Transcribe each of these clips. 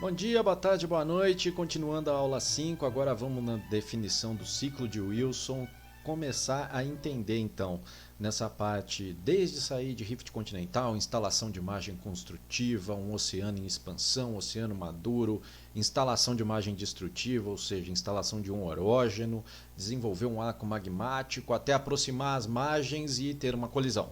Bom dia, boa tarde, boa noite. Continuando a aula 5, agora vamos na definição do ciclo de Wilson. Começar a entender então nessa parte, desde sair de rift continental, instalação de margem construtiva, um oceano em expansão, oceano maduro, instalação de margem destrutiva, ou seja, instalação de um orógeno, desenvolver um arco magmático, até aproximar as margens e ter uma colisão.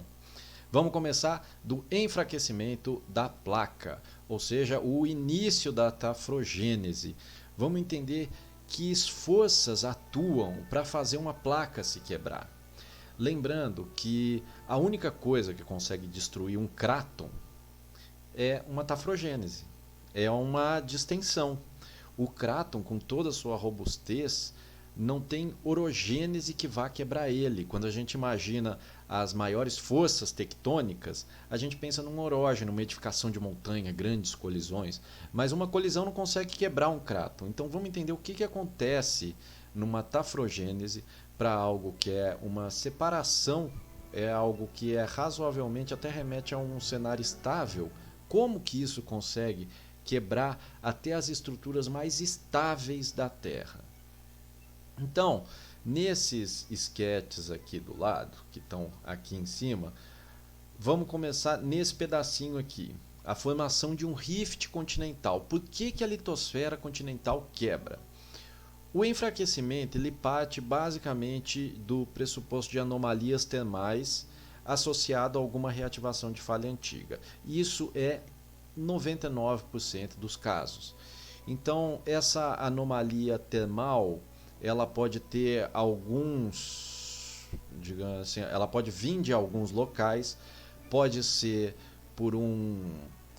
Vamos começar do enfraquecimento da placa, ou seja, o início da tafrogênese. Vamos entender que forças atuam para fazer uma placa se quebrar. Lembrando que a única coisa que consegue destruir um cráton é uma tafrogênese, é uma distensão. O cráton, com toda a sua robustez, não tem orogênese que vá quebrar ele. Quando a gente imagina as maiores forças tectônicas, a gente pensa num orógeno, uma edificação de montanha, grandes colisões, mas uma colisão não consegue quebrar um cráton. Então vamos entender o que acontece numa tafrogênese para algo que é uma separação, é algo que é razoavelmente, até remete a um cenário estável. Como que isso consegue quebrar até as estruturas mais estáveis da Terra? Então, nesses esquetes aqui do lado, que estão aqui em cima, vamos começar nesse pedacinho aqui. A formação de um rift continental. Por que a litosfera continental quebra? O enfraquecimento ele parte basicamente do pressuposto de anomalias termais associado a alguma reativação de falha antiga. Isso é 99% dos casos. Então, essa anomalia termal ela pode ter alguns, digamos assim, ela pode vir de alguns locais, pode ser por um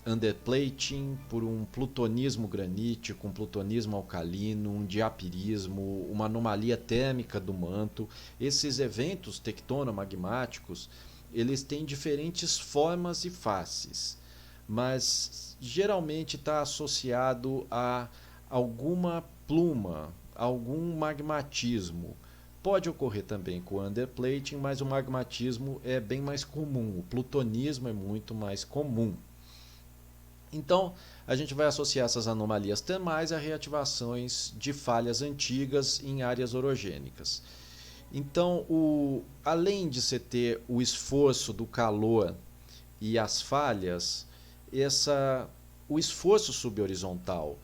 underplating, por um plutonismo granítico, um plutonismo alcalino, um diapirismo, uma anomalia térmica do manto. Esses eventos tectonomagmáticos, eles têm diferentes formas e faces, mas geralmente está associado a alguma pluma, algum magmatismo. Pode ocorrer também com o underplating, mas o magmatismo é bem mais comum, o plutonismo é muito mais comum. Então, a gente vai associar essas anomalias termais a reativações de falhas antigas em áreas orogênicas. Então, além de você ter o esforço do calor e as falhas, o esforço subhorizontal,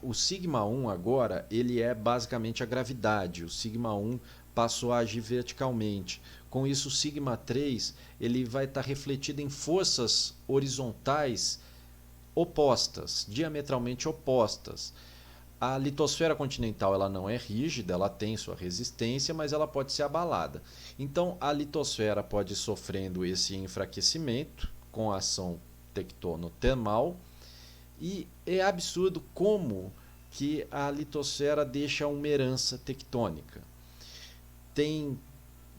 o sigma 1 agora ele é basicamente a gravidade. O sigma 1 passou a agir verticalmente. Com isso, o sigma 3 ele vai estar refletido em forças horizontais opostas, diametralmente opostas. A litosfera continental ela não é rígida, ela tem sua resistência, mas ela pode ser abalada. Então, a litosfera pode ir sofrendo esse enfraquecimento com a ação tectonotermal. E é absurdo como que a litosfera deixa uma herança tectônica. Tem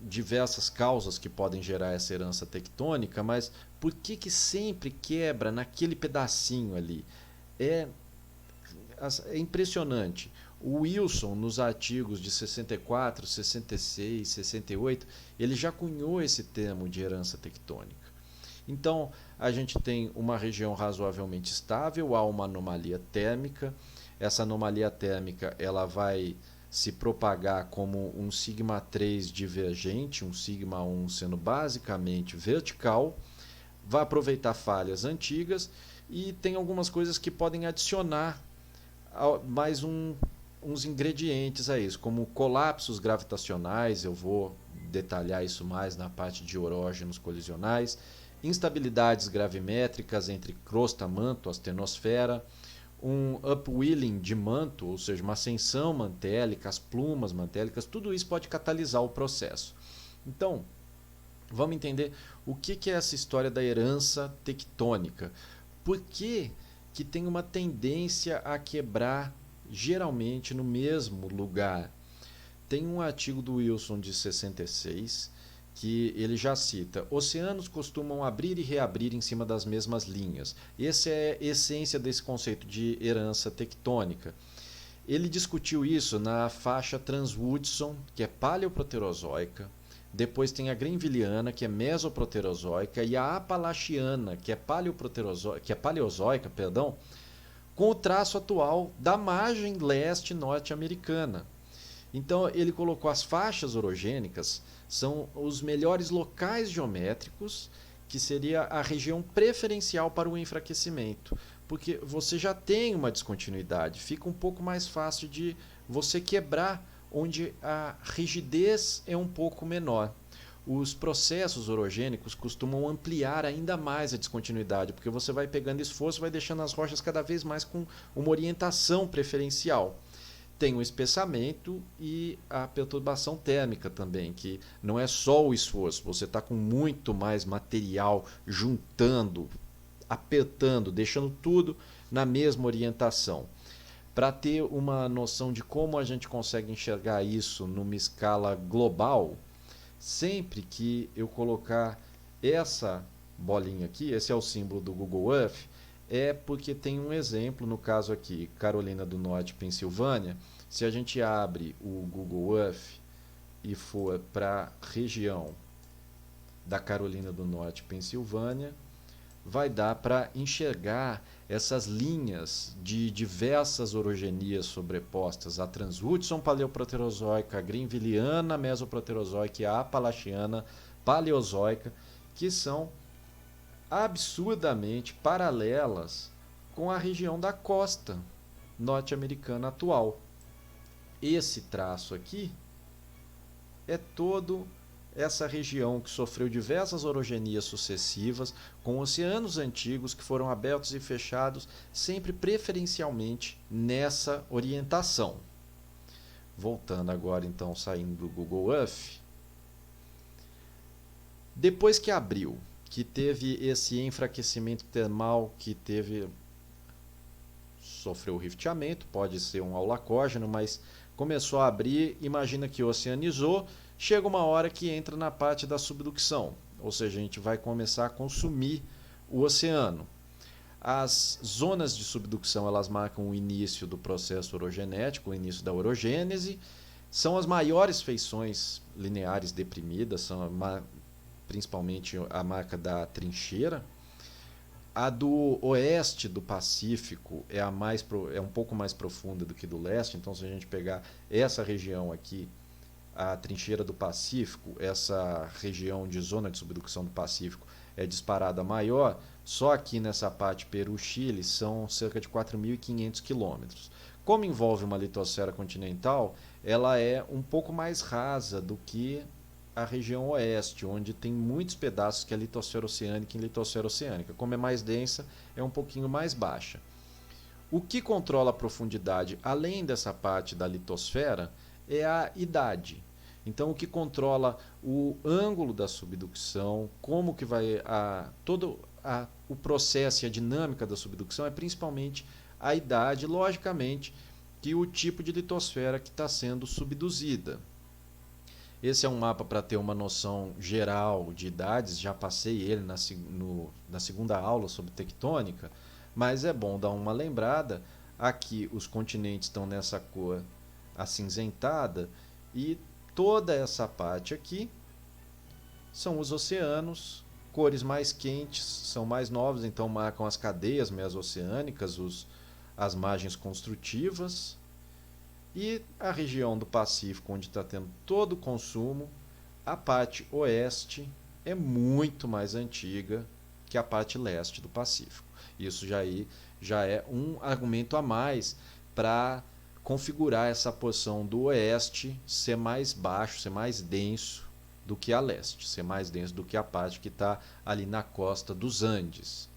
diversas causas que podem gerar essa herança tectônica, mas por que sempre quebra naquele pedacinho ali? É impressionante. O Wilson, nos artigos de 64, 66, 68, ele já cunhou esse termo de herança tectônica. Então, a gente tem uma região razoavelmente estável, há uma anomalia térmica. Essa anomalia térmica ela vai se propagar como um sigma 3 divergente, um sigma 1 sendo basicamente vertical, vai aproveitar falhas antigas e tem algumas coisas que podem adicionar mais uns ingredientes a isso, como colapsos gravitacionais, eu vou detalhar isso mais na parte de orógenos colisionais, instabilidades gravimétricas entre crosta, manto, astenosfera, um upwelling de manto, ou seja, uma ascensão mantélica, as plumas mantélicas, tudo isso pode catalisar o processo. Então, vamos entender o que é essa história da herança tectônica. Por que tem uma tendência a quebrar geralmente no mesmo lugar? Tem um artigo do Wilson de 66 que ele já cita: oceanos costumam abrir e reabrir em cima das mesmas linhas. Essa é a essência desse conceito de herança tectônica. Ele discutiu isso na faixa Trans-Woodson, que é paleoproterozoica. Depois tem a Greenvilliana, que é mesoproterozoica, e a Apalachiana, que é paleozoica, com o traço atual da margem leste norte-americana. Então ele colocou as faixas orogênicas, são os melhores locais geométricos, que seria a região preferencial para o enfraquecimento, porque você já tem uma descontinuidade, fica um pouco mais fácil de você quebrar onde a rigidez é um pouco menor. Os processos orogênicos costumam ampliar ainda mais a descontinuidade, porque você vai pegando esforço, vai deixando as rochas cada vez mais com uma orientação preferencial. Tem o espessamento e a perturbação térmica também, que não é só o esforço, você está com muito mais material juntando, apertando, deixando tudo na mesma orientação. Para ter uma noção de como a gente consegue enxergar isso numa escala global, sempre que eu colocar essa bolinha aqui, esse é o símbolo do Google Earth, é porque tem um exemplo, no caso aqui, Carolina do Norte, Pensilvânia. Se a gente abre o Google Earth e for para a região da Carolina do Norte, Pensilvânia, vai dar para enxergar essas linhas de diversas orogenias sobrepostas, a Transhudson paleoproterozoica, a Greenvilliana mesoproterozoica e a Appalachiana paleozoica, que são absurdamente paralelas com a região da costa norte-americana atual. Esse traço aqui é todo essa região que sofreu diversas orogenias sucessivas, com oceanos antigos que foram abertos e fechados, sempre preferencialmente nessa orientação. Voltando agora, então, saindo do Google Earth. Depois que abriu, que teve esse enfraquecimento termal, que sofreu rifteamento, pode ser um aulacógeno, mas começou a abrir, imagina que oceanizou, chega uma hora que entra na parte da subducção, ou seja, a gente vai começar a consumir o oceano. As zonas de subducção, elas marcam o início do processo orogenético, o início da orogênese, são as maiores feições lineares deprimidas, são principalmente a marca da trincheira. A do oeste do Pacífico é um pouco mais profunda do que do leste, então se a gente pegar essa região aqui, a trincheira do Pacífico, essa região de zona de subducção do Pacífico é disparada maior, só aqui nessa parte Peru-Chile são cerca de 4.500 quilômetros. Como envolve uma litosfera continental, ela é um pouco mais rasa do que a região oeste, onde tem muitos pedaços que é litosfera oceânica e litosfera oceânica. Como é mais densa, é um pouquinho mais baixa. O que controla a profundidade, além dessa parte da litosfera, é a idade. Então, o que controla o ângulo da subducção, como que vai o processo e a dinâmica da subducção é principalmente a idade, logicamente, que o tipo de litosfera que está sendo subduzida. Esse é um mapa para ter uma noção geral de idades, já passei ele na segunda aula sobre tectônica, mas é bom dar uma lembrada. Aqui os continentes estão nessa cor acinzentada e toda essa parte aqui são os oceanos, cores mais quentes, são mais novos, então marcam as cadeias mesoceânicas, as margens construtivas. E a região do Pacífico, onde está tendo todo o consumo, a parte oeste é muito mais antiga que a parte leste do Pacífico. Isso já é um argumento a mais para configurar essa porção do oeste ser mais baixo, ser mais denso do que a leste, ser mais denso do que a parte que está ali na costa dos Andes.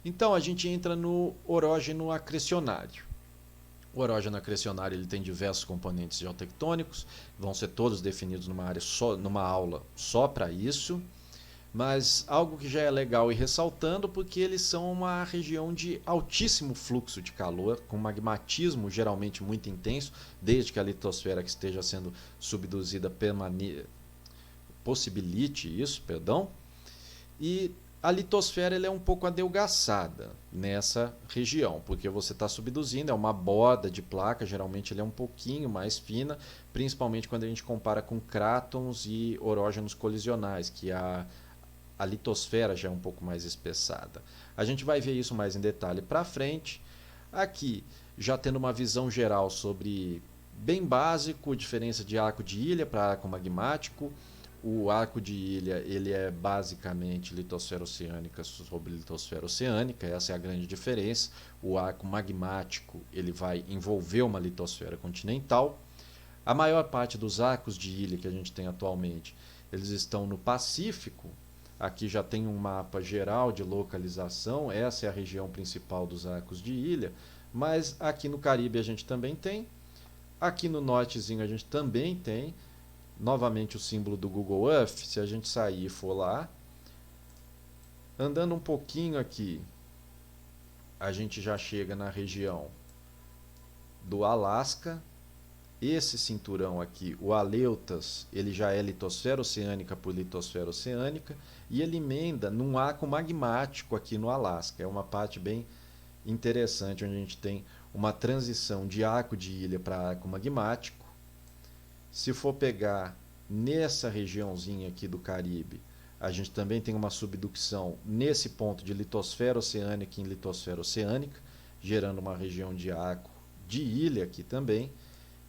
Então a gente entra no orógeno acrecionário. O orógeno acrecionário ele tem diversos componentes geotectônicos, vão ser todos definidos numa aula só para isso, mas algo que já é legal ir ressaltando, porque eles são uma região de altíssimo fluxo de calor, com magmatismo geralmente muito intenso, desde que a litosfera que esteja sendo subduzida possibilite isso, e a litosfera ela é um pouco adelgaçada nessa região, porque você está subduzindo, é uma borda de placa, geralmente ele é um pouquinho mais fina, principalmente quando a gente compara com crátons e orógenos colisionais, que a litosfera já é um pouco mais espessada. A gente vai ver isso mais em detalhe para frente. Aqui, já tendo uma visão geral sobre, bem básico, diferença de arco de ilha para arco magmático. O arco de ilha ele é basicamente litosfera oceânica sobre litosfera oceânica, essa é a grande diferença. O arco magmático ele vai envolver uma litosfera continental. A maior parte dos arcos de ilha que a gente tem atualmente, eles estão no Pacífico. Aqui já tem um mapa geral de localização, essa é a região principal dos arcos de ilha, mas aqui no Caribe a gente também tem, aqui no nortezinho a gente também tem. Novamente o símbolo do Google Earth, se a gente sair e for lá, andando um pouquinho aqui, a gente já chega na região do Alasca. Esse cinturão aqui, o Aleutas, ele já é litosfera oceânica por litosfera oceânica e ele emenda num arco magmático aqui no Alasca. É uma parte bem interessante, onde a gente tem uma transição de arco de ilha para arco magmático. Se for pegar nessa regiãozinha aqui do Caribe, a gente também tem uma subducção nesse ponto de litosfera oceânica em litosfera oceânica, gerando uma região de arco de ilha aqui também.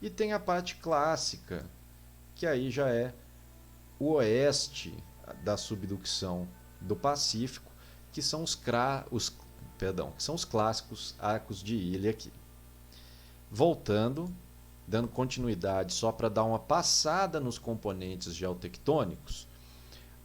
E tem a parte clássica, que aí já é o oeste da subducção do Pacífico, que são os clássicos arcos de ilha aqui. Voltando, dando continuidade só para dar uma passada nos componentes geotectônicos,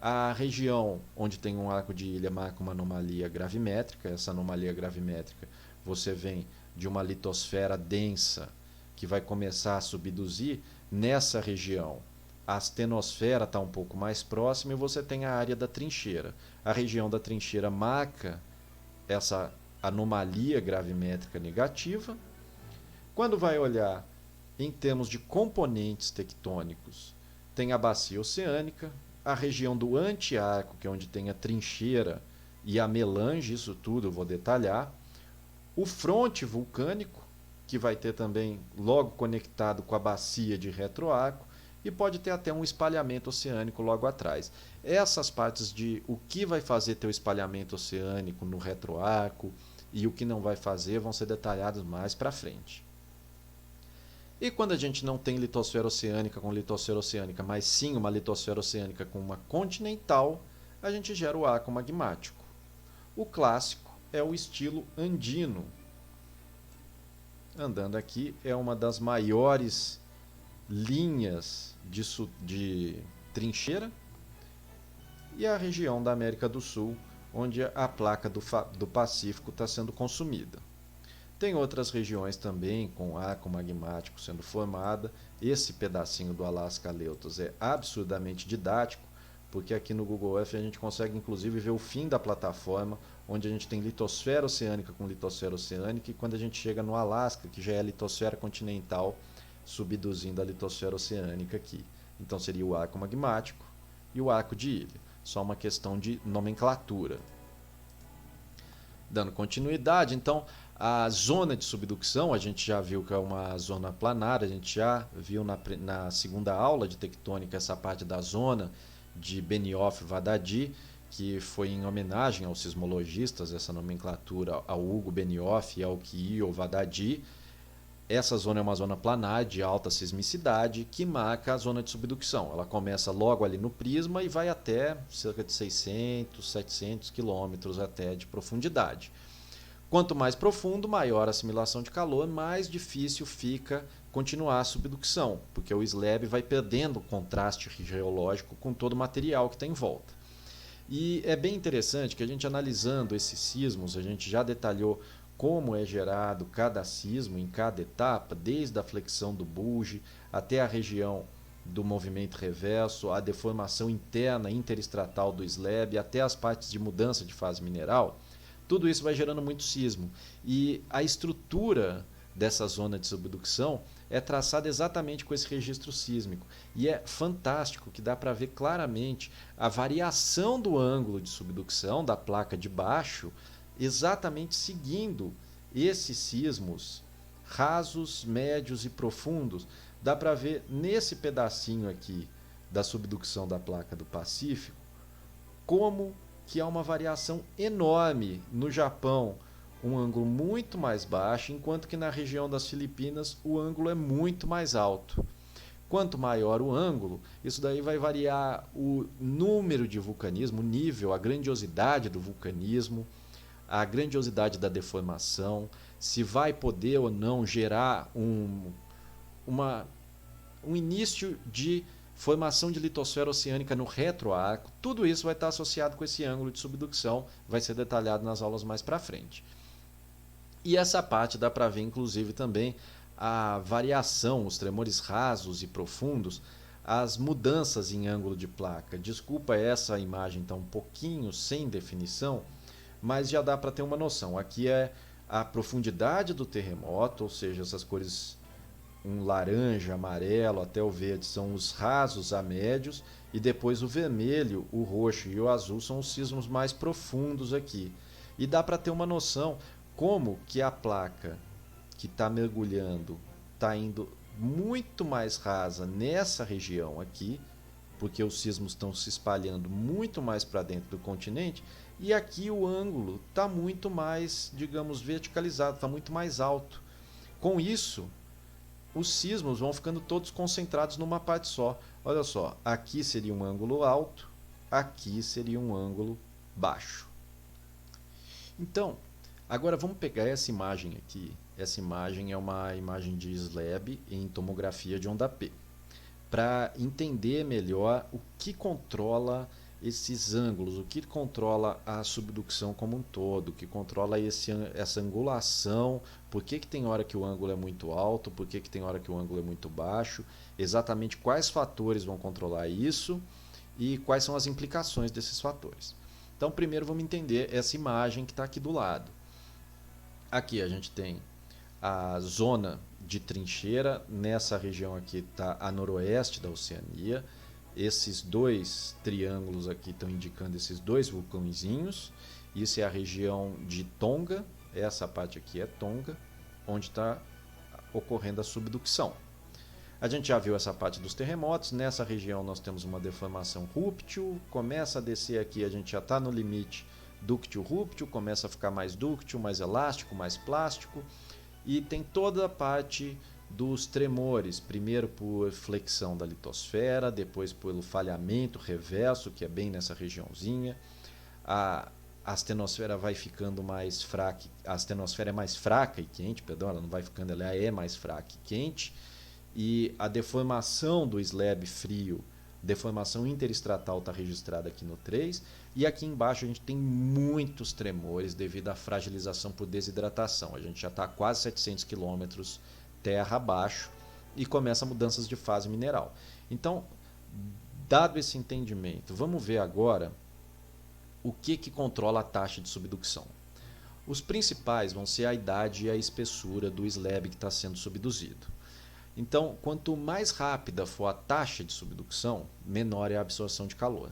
a região onde tem um arco de ilha marca uma anomalia gravimétrica. Essa anomalia gravimétrica você vem de uma litosfera densa que vai começar a subduzir nessa região. A astenosfera está um pouco mais próxima e você tem a área da trincheira. A região da trincheira marca essa anomalia gravimétrica negativa. Quando vai olhar em termos de componentes tectônicos, tem a bacia oceânica, a região do antiarco, que é onde tem a trincheira e a melange, isso tudo eu vou detalhar, o fronte vulcânico, que vai ter também logo conectado com a bacia de retroarco, e pode ter até um espalhamento oceânico logo atrás. Essas partes de o que vai fazer ter o espalhamento oceânico no retroarco e o que não vai fazer vão ser detalhados mais para frente. E quando a gente não tem litosfera oceânica com litosfera oceânica, mas sim uma litosfera oceânica com uma continental, a gente gera o arco magmático. O clássico é o estilo andino. Andando aqui, é uma das maiores linhas de trincheira, e a região da América do Sul, onde a placa do Pacífico está sendo consumida. Tem outras regiões também com arco magmático sendo formada. Esse pedacinho do Alasca Aleutas é absurdamente didático, porque aqui no Google Earth a gente consegue inclusive ver o fim da plataforma, onde a gente tem litosfera oceânica com litosfera oceânica, e quando a gente chega no Alasca, que já é a litosfera continental, subduzindo a litosfera oceânica aqui. Então seria o arco magmático e o arco de ilha. Só uma questão de nomenclatura. Dando continuidade, então, a zona de subducção, a gente já viu que é uma zona planar, a gente já viu na segunda aula de tectônica essa parte da zona de Benioff-Vadadi, que foi em homenagem aos sismologistas, essa nomenclatura ao Hugo Benioff e ao Kio Vadadi. Essa zona é uma zona planar de alta sismicidade que marca a zona de subducção. Ela começa logo ali no prisma e vai até cerca de 600, 700 quilômetros até de profundidade. Quanto mais profundo, maior a assimilação de calor, mais difícil fica continuar a subducção, porque o slab vai perdendo o contraste geológico com todo o material que está em volta. E é bem interessante que a gente, analisando esses sismos, a gente já detalhou como é gerado cada sismo em cada etapa, desde a flexão do bulge até a região do movimento reverso, a deformação interna interestratal do slab, até as partes de mudança de fase mineral. Tudo isso vai gerando muito sismo. E a estrutura dessa zona de subducção é traçada exatamente com esse registro sísmico. E é fantástico que dá para ver claramente a variação do ângulo de subdução da placa de baixo, exatamente seguindo esses sismos rasos, médios e profundos. Dá para ver nesse pedacinho aqui da subdução da placa do Pacífico como que há uma variação enorme no Japão, um ângulo muito mais baixo, enquanto que na região das Filipinas o ângulo é muito mais alto. Quanto maior o ângulo, isso daí vai variar o número de vulcanismo, o nível, a grandiosidade do vulcanismo, a grandiosidade da deformação, se vai poder ou não gerar um início de formação de litosfera oceânica no retroarco. Tudo isso vai estar associado com esse ângulo de subducção, vai ser detalhado nas aulas mais para frente. E essa parte dá para ver inclusive também a variação, os tremores rasos e profundos, as mudanças em ângulo de placa. Desculpa, essa imagem está um pouquinho sem definição, mas já dá para ter uma noção. Aqui é a profundidade do terremoto, ou seja, essas cores um laranja, amarelo até o verde são os rasos a médios, e depois o vermelho, o roxo e o azul são os sismos mais profundos aqui. E dá para ter uma noção como que a placa que está mergulhando está indo muito mais rasa nessa região aqui, porque os sismos estão se espalhando muito mais para dentro do continente, e aqui o ângulo está muito mais, digamos, verticalizado, está muito mais alto. Com isso, os sismos vão ficando todos concentrados numa parte só. Olha só, aqui seria um ângulo alto, aqui seria um ângulo baixo. Então, agora vamos pegar essa imagem aqui. Essa imagem é uma imagem de SLAB em tomografia de onda P, para entender melhor o que controla esses ângulos, o que controla a subducção como um todo, o que controla essa angulação, por que tem hora que o ângulo é muito alto, por que tem hora que o ângulo é muito baixo, exatamente quais fatores vão controlar isso e quais são as implicações desses fatores. Então, primeiro vamos entender essa imagem que está aqui do lado. Aqui a gente tem a zona de trincheira, nessa região aqui está a noroeste da Oceania. Esses dois triângulos aqui estão indicando esses dois vulcãozinhos. Isso é a região de Tonga, essa parte aqui é Tonga, onde está ocorrendo a subducção. A gente já viu essa parte dos terremotos. Nessa região nós temos uma deformação rúptil, começa a descer aqui, a gente já está no limite dúctil-rúptil, começa a ficar mais dúctil, mais elástico, mais plástico, e tem toda a parte dos tremores, primeiro por flexão da litosfera, depois pelo falhamento reverso, que é bem nessa regiãozinha. A astenosfera vai ficando mais fraca, a astenosfera é mais fraca e quente, perdão, ela não vai ficando, ela é mais fraca e quente, e a deformação do slab frio, deformação interestratal está registrada aqui no 3, e aqui embaixo a gente tem muitos tremores devido à fragilização por desidratação. A gente já está a quase 700 km terra abaixo e começa mudanças de fase mineral. Então, dado esse entendimento, vamos ver agora o que controla a taxa de subducção. Os principais vão ser a idade e a espessura do slab que está sendo subduzido. Então, quanto mais rápida for a taxa de subducção, menor é a absorção de calor.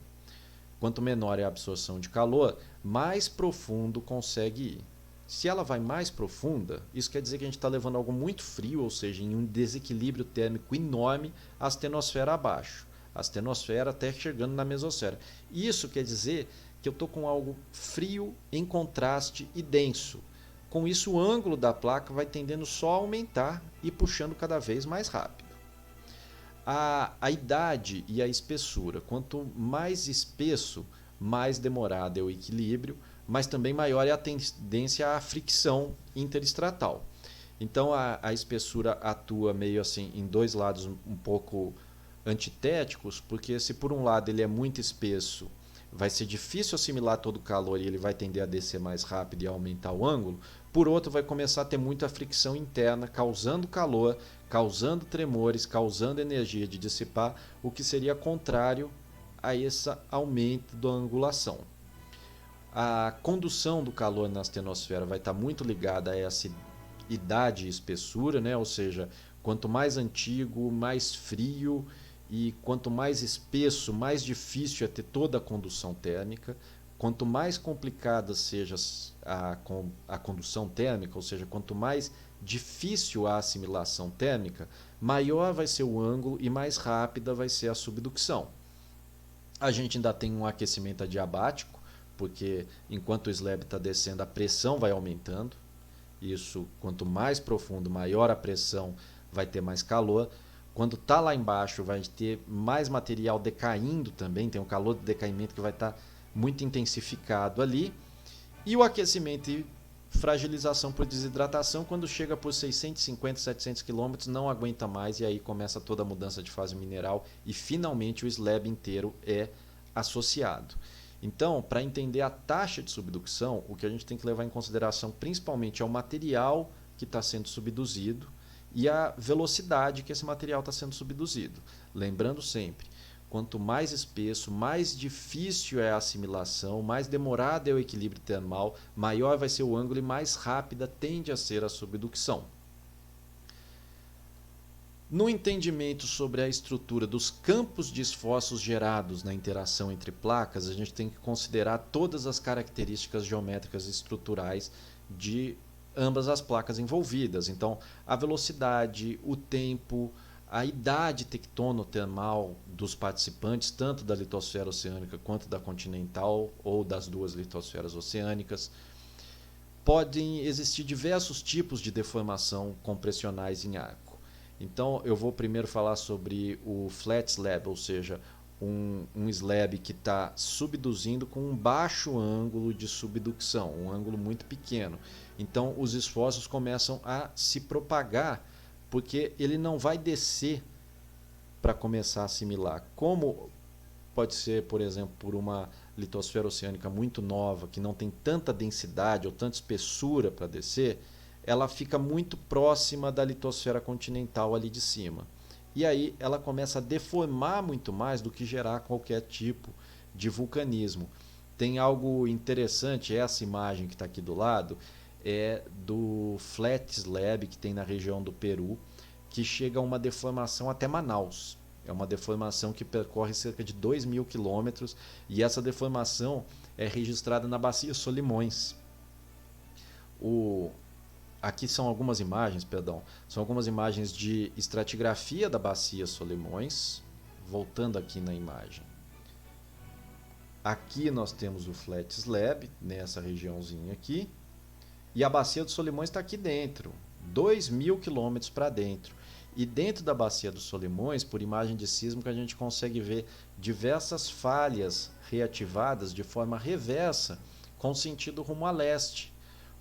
Quanto menor é a absorção de calor, mais profundo consegue ir. Se ela vai mais profunda, isso quer dizer que a gente está levando algo muito frio, ou seja, em um desequilíbrio térmico enorme, a astenosfera abaixo. A astenosfera até chegando na mesosfera. Isso quer dizer que eu estou com algo frio em contraste e denso. Com isso, o ângulo da placa vai tendendo só a aumentar e puxando cada vez mais rápido. A idade e a espessura, quanto mais espesso, mais demorado é o equilíbrio, mas também maior é a tendência à fricção interestratal. Então a espessura atua meio assim em dois lados um pouco antitéticos, porque se por um lado ele é muito espesso, vai ser difícil assimilar todo o calor e ele vai tender a descer mais rápido e aumentar o ângulo. Por outro, vai começar a ter muita fricção interna, causando calor, causando tremores, causando energia de dissipar, o que seria contrário a esse aumento da angulação. A condução do calor na astenosfera vai estar muito ligada a essa idade e espessura, né? Ou seja, quanto mais antigo, mais frio, e quanto mais espesso, mais difícil é ter toda a condução térmica. Quanto mais complicada seja a condução térmica, ou seja, quanto mais difícil a assimilação térmica, maior vai ser o ângulo e mais rápida vai ser a subducção. A gente ainda tem um aquecimento adiabático, porque enquanto o slab está descendo, a pressão vai aumentando. Isso, quanto mais profundo, maior a pressão, vai ter mais calor. Quando está lá embaixo, vai ter mais material decaindo também, tem um calor de decaimento que vai estar muito intensificado ali. E o aquecimento e fragilização por desidratação, quando chega por 650, 700 km, não aguenta mais, e aí começa toda a mudança de fase mineral e finalmente o slab inteiro é associado. Então, para entender a taxa de subducção, o que a gente tem que levar em consideração principalmente é o material que está sendo subduzido e a velocidade que esse material está sendo subduzido. Lembrando sempre, quanto mais espesso, mais difícil é a assimilação, mais demorado é o equilíbrio termal, maior vai ser o ângulo e mais rápida tende a ser a subducção. No entendimento sobre a estrutura dos campos de esforços gerados na interação entre placas, a gente tem que considerar todas as características geométricas e estruturais de ambas as placas envolvidas. Então, a velocidade, o tempo, a idade tectonotermal dos participantes, tanto da litosfera oceânica quanto da continental ou das duas litosferas oceânicas. Podem existir diversos tipos de deformação compressionais em arco. Então, eu vou primeiro falar sobre o flat slab, ou seja, um slab que está subduzindo com um baixo ângulo de subducção, um ângulo muito pequeno. Então, os esforços começam a se propagar, porque ele não vai descer para começar a assimilar. Como pode ser, por exemplo, por uma litosfera oceânica muito nova, que não tem tanta densidade ou tanta espessura para descer, ela fica muito próxima da litosfera continental ali de cima. E aí ela começa a deformar muito mais do que gerar qualquer tipo de vulcanismo. Tem algo interessante, essa imagem que está aqui do lado, é do flat slab que tem na região do Peru, que chega a uma deformação até Manaus. É uma deformação que percorre cerca de 2.000 quilômetros e essa deformação é registrada na Bacia Solimões. Aqui são algumas imagens, são algumas imagens de estratigrafia da Bacia Solimões. Voltando aqui na imagem. Aqui nós temos o flat slab, nessa regiãozinha aqui. E a Bacia dos Solimões está aqui dentro, 2.000 quilômetros para dentro. E dentro da Bacia dos Solimões, por imagem de sísmica, a gente consegue ver diversas falhas reativadas de forma reversa, com sentido rumo a leste.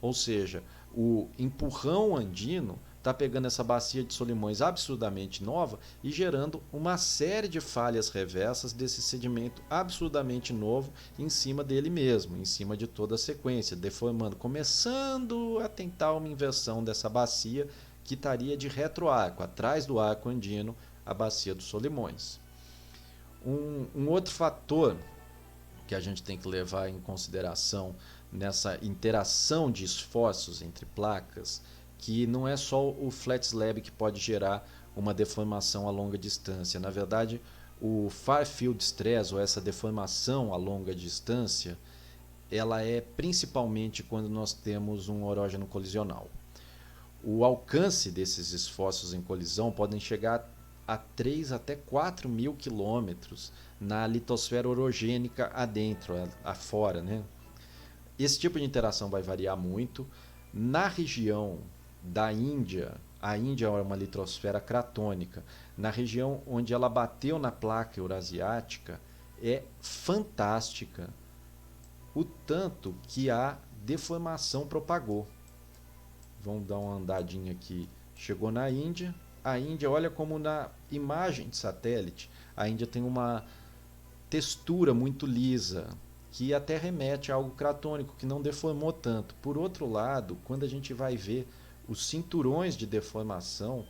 Ou seja, o empurrão andino está pegando essa bacia de Solimões absurdamente nova e gerando uma série de falhas reversas desse sedimento absurdamente novo em cima dele mesmo, em cima de toda a sequência, deformando, começando a tentar uma inversão dessa bacia que estaria de retroarco, atrás do arco andino, a bacia dos Solimões. Um outro fator que a gente tem que levar em consideração nessa interação de esforços entre placas, que não é só o flat slab que pode gerar uma deformação a longa distância. Na verdade, o far field stress, ou essa deformação a longa distância, ela é principalmente quando nós temos um orógeno colisional. O alcance desses esforços em colisão podem chegar a 3 até 4.000 quilômetros na litosfera orogênica adentro, afora, né? Esse tipo de interação vai variar muito. Na região da Índia, a Índia é uma litosfera cratônica. Na região onde ela bateu na placa eurasiática, é fantástica o tanto que a deformação propagou. Vamos dar uma andadinha aqui. Chegou na Índia. A Índia, olha como na imagem de satélite, a Índia tem uma textura muito lisa, que até remete a algo cratônico, que não deformou tanto. Por outro lado, quando a gente vai ver os cinturões de deformação,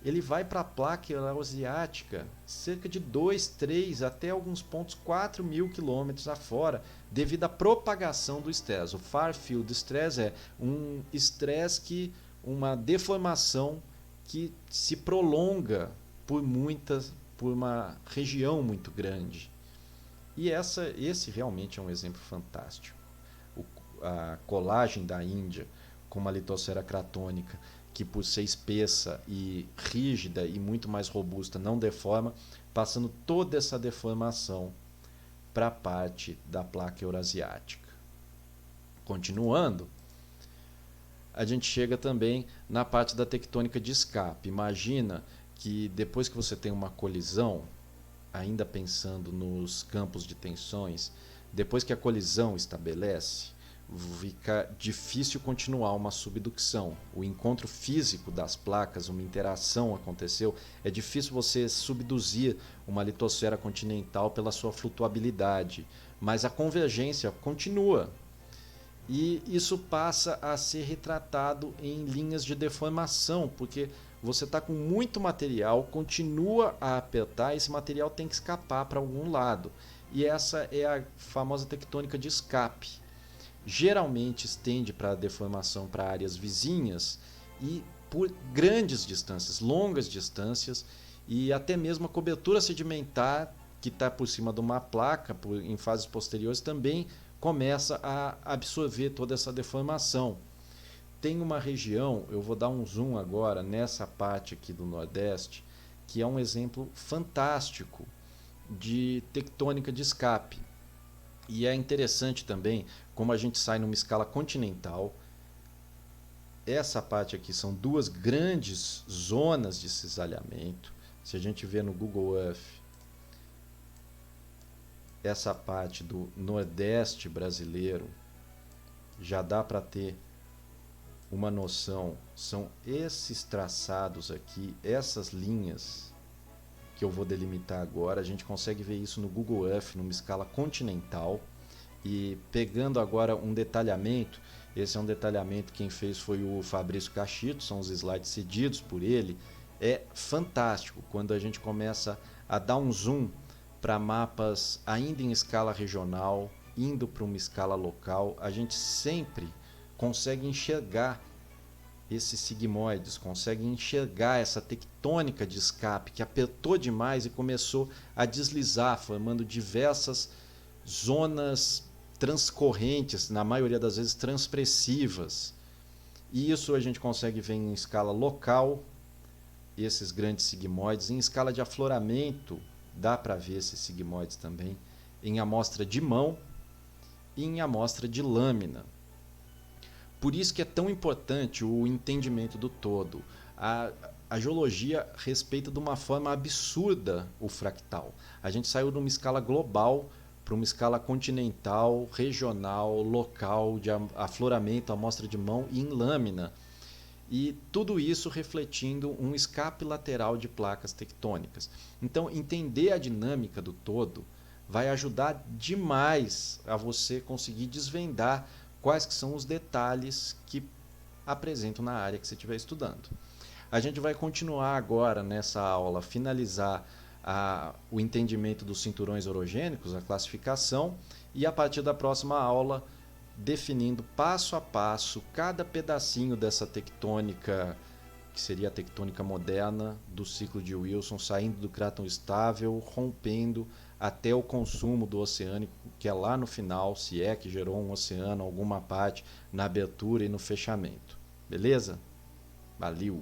ele vai para a placa eurasiática cerca de 2, 3, até alguns pontos 4.000 quilômetros afora, devido à propagação do estresse. O far field stress é um estresse uma deformação que se prolonga por uma região muito grande. E esse realmente é um exemplo fantástico. A colagem da Índia com uma litosfera cratônica, que por ser espessa e rígida e muito mais robusta não deforma, passando toda essa deformação para a parte da placa eurasiática. Continuando, a gente chega também na parte da tectônica de escape. Imagina que depois que você tem uma colisão, ainda pensando nos campos de tensões, depois que a colisão estabelece, fica difícil continuar uma subducção. O encontro físico das placas, uma interação aconteceu, é difícil você subduzir uma litosfera continental pela sua flutuabilidade, mas a convergência continua. E isso passa a ser retratado em linhas de deformação, porque você está com muito material, continua a apertar, esse material tem que escapar para algum lado. E essa é a famosa tectônica de escape. Geralmente estende para a deformação para áreas vizinhas e por grandes distâncias, longas distâncias, e até mesmo a cobertura sedimentar que está por cima de uma placa em fases posteriores também começa a absorver toda essa deformação. Tem uma região, eu vou dar um zoom agora nessa parte aqui do Nordeste, que é um exemplo fantástico de tectônica de escape. E é interessante também como a gente sai numa escala continental. Essa parte aqui são duas grandes zonas de cisalhamento. Se a gente vê no Google Earth, essa parte do Nordeste brasileiro, já dá para ter uma noção. São esses traçados aqui, essas linhas que eu vou delimitar agora. A gente consegue ver isso no Google Earth numa escala continental. E pegando agora um detalhamento, esse é um detalhamento, quem fez foi o Fabrício Cachito, são os slides cedidos por ele. É fantástico quando a gente começa a dar um zoom para mapas ainda em escala regional, indo para uma escala local, a gente sempre consegue enxergar esses sigmoides, consegue enxergar essa tectônica de escape que apertou demais e começou a deslizar, formando diversas zonas transcorrentes, na maioria das vezes transpressivas. E isso a gente consegue ver em escala local, esses grandes sigmoides. Em escala de afloramento, dá para ver esses sigmoides também em amostra de mão e em amostra de lâmina. Por isso que é tão importante o entendimento do todo. A geologia respeita de uma forma absurda o fractal. A gente saiu de uma escala global para uma escala continental, regional, local, de afloramento, amostra de mão e em lâmina. E tudo isso refletindo um escape lateral de placas tectônicas. Então, entender a dinâmica do todo vai ajudar demais a você conseguir desvendar quais que são os detalhes que apresentam na área que você estiver estudando. A gente vai continuar agora nessa aula, finalizar o entendimento dos cinturões orogênicos, a classificação, e a partir da próxima aula definindo passo a passo cada pedacinho dessa tectônica, que seria a tectônica moderna do ciclo de Wilson, saindo do cráton estável, rompendo até o consumo do oceânico, que é lá no final, se é que gerou um oceano, alguma parte, na abertura e no fechamento. Beleza? Valeu!